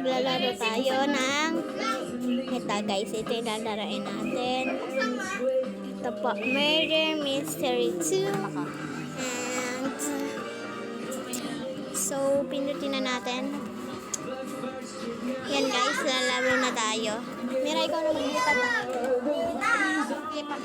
maglalaro tayo ng ito guys, ito yung lalarain natin. Ito po, Murder Mystery 2. And so, pindutin na natin. Yan guys, lalaro na tayo. Mira, ikaw na maglipat na. Lipat.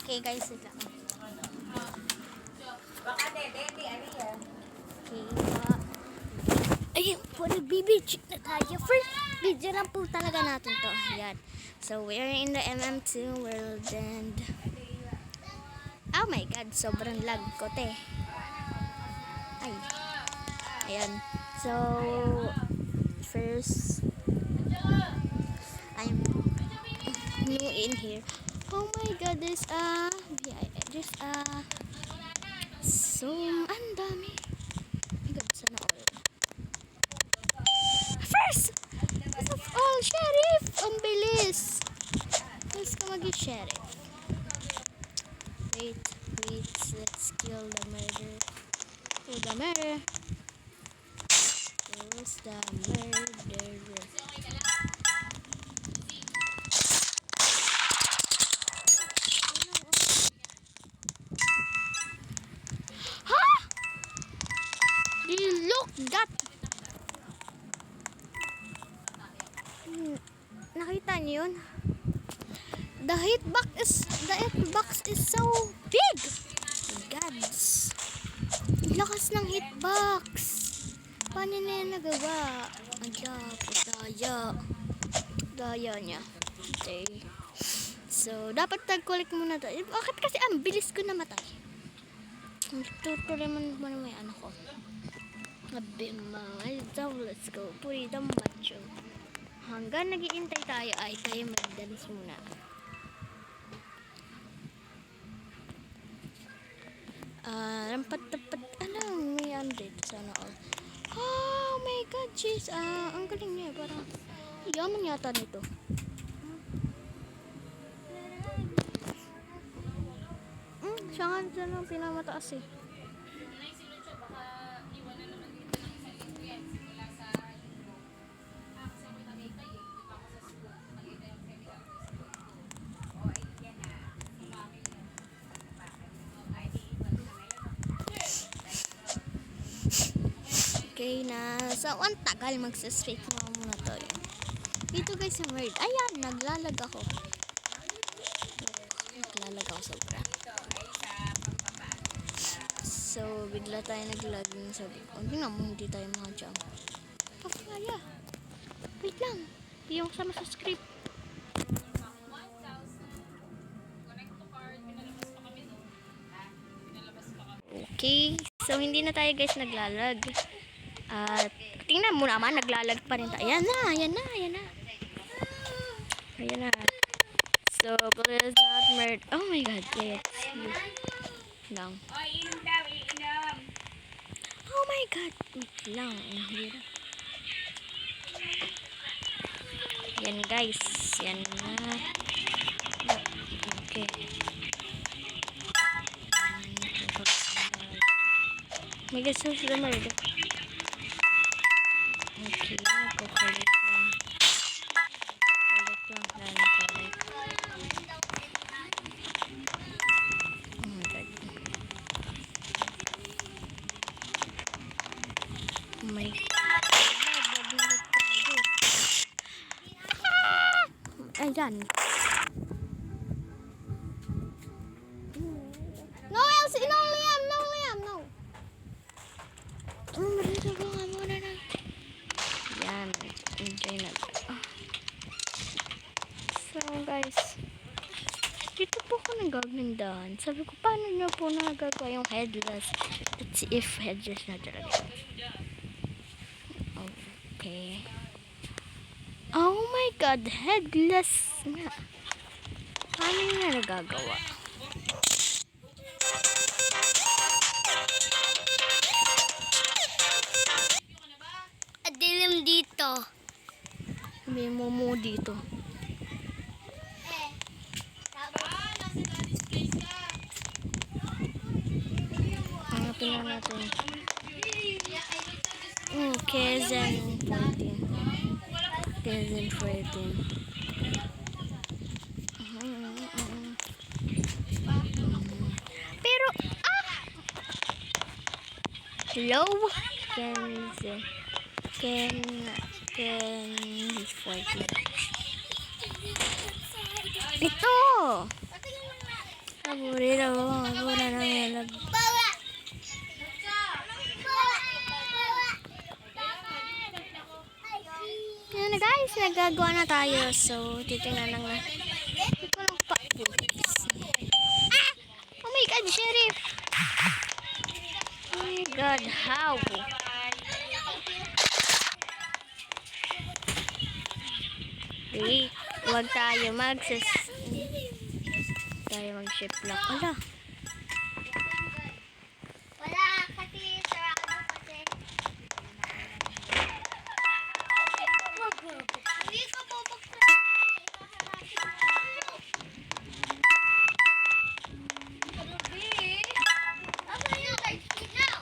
Okay guys, ito. Okay. Ayun po, nagbibidyo na tayo. First video lang po talaga natin to. Ayan. So, we are in the MM2 world and oh my god, sobrang lag ko, te. Ay. Ayan. So, first, I'm new in here. Oh my god, there's so, ang dami. Oh my god, sana all. First of all, sheriff! Ang bilis! Let's go mag-sheriff. Wait, let's kill the murderer. Kill the murderer. Who's the murderer? Look that! Nakita niyo yun? The hitbox is so big! Gods! Lakas ng hitbox! Paano na yan nagawa? Daya niya. Okay. So, dapat tag-collect muna tayo. Bakit kasi ang bilis ko namatay? Tutuloy mo naman may anak ko. Let's go. Puri the macho. Hanggang nag-iintay tayo ay tayo magdalis muna. Rampat-tapat. May update. Sana all. Oh my god, jeez. Ang galing niya. Parang yaman yata nito. Siya nga lang pinamataas eh. Okay na. So, ang tagal magsa-straight muna to. Dito guys yung word. Ayan, naglalag ako. Naglalag ako sobra. So, bigla tayo naglag. Sabi ko, hindi naman, hindi tayo mga jump. Papaya. Wait lang. Hindi yung kasama sa script. Okay. So, hindi na tayo guys naglalag. At, tingnan mo naman, naglalag pa rin tayo. Ayan na. So, please not murder. Oh my god, yes. Lang. Oh my god. Wait lang. Yan guys. Yan na. Okay. My god, so sila murder. Okay, nagko-collect lang. Collect. Oh my god. Oh my god. Ayan. No, Elsie, no, Liam, no. huwag nang dahan. Sabi ko, paano niyo po nagagawa yung headless? Let's see if headless na talaga. Okay. Oh my God, headless nga. Paano niya nagagawa? Adilim dito. May momo dito. Hanapin na natin. Quezon 14. Quezon 14. Pero, hello? Quezon 14. Ito! Aburida ko. Abura na yan. Yan na guys, nagagawa na tayo. So, titingnan lang na. Hindi ko lang pa. Oh my God, Sheriff! Oh my God, how? Okay, huwag tayo mag-ship lock. Wala. Wala kasi sarado kasi. Hindi ka bubuksan. Asa yung light switch now?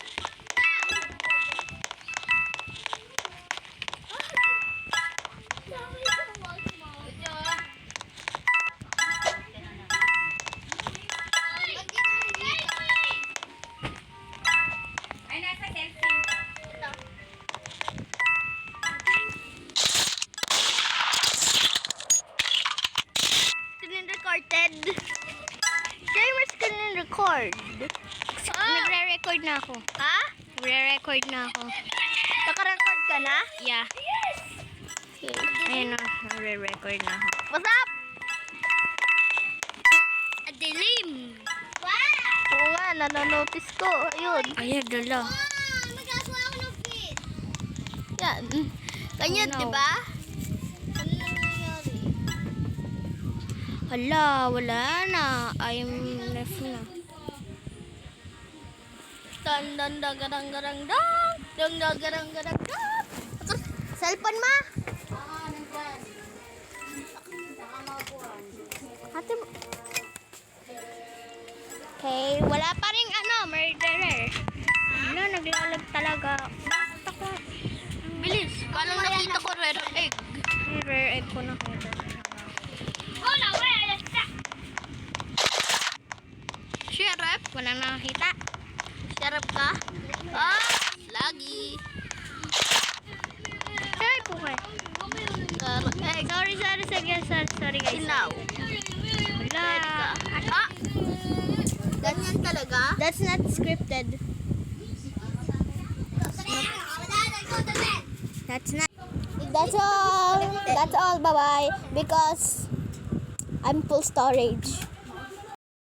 Ay, nasa selfie. Ito. Screen recorded. Share mo screen record. Nagre-record na ako. Ha? Nagre-record na ako. Naka-record ka na? Yeah. Ayun na, nagre-record na ako. What's up? Adilim! Wow! Oo nga, nanonotice ko. Ayun. Ayan, dala. Magkasuha ako ng fit. Yan. Ganyan, Oh, no. diba? Ano nangyayari? Hala, wala na. I'm left na. Garang-garang-dang. Garang-garang-dang. Cellphone ma? Nandyan. Baka mabuhan. Ate mo. Okay, wala pa rin murderer. Ano, naglalag talaga. Basta ko. Bilis. Palang nakita ko rare egg. May rare egg ko nakita. Oh, no, where? Sheriff, wala nakakita. Sarap ka? Ah, lagi. Sheriff po kayo. Sorry guys. Sinaw. Wala. Ah! Ganyan talaga? That's not scripted. That's not. That's all. Bye bye. Because I'm full storage.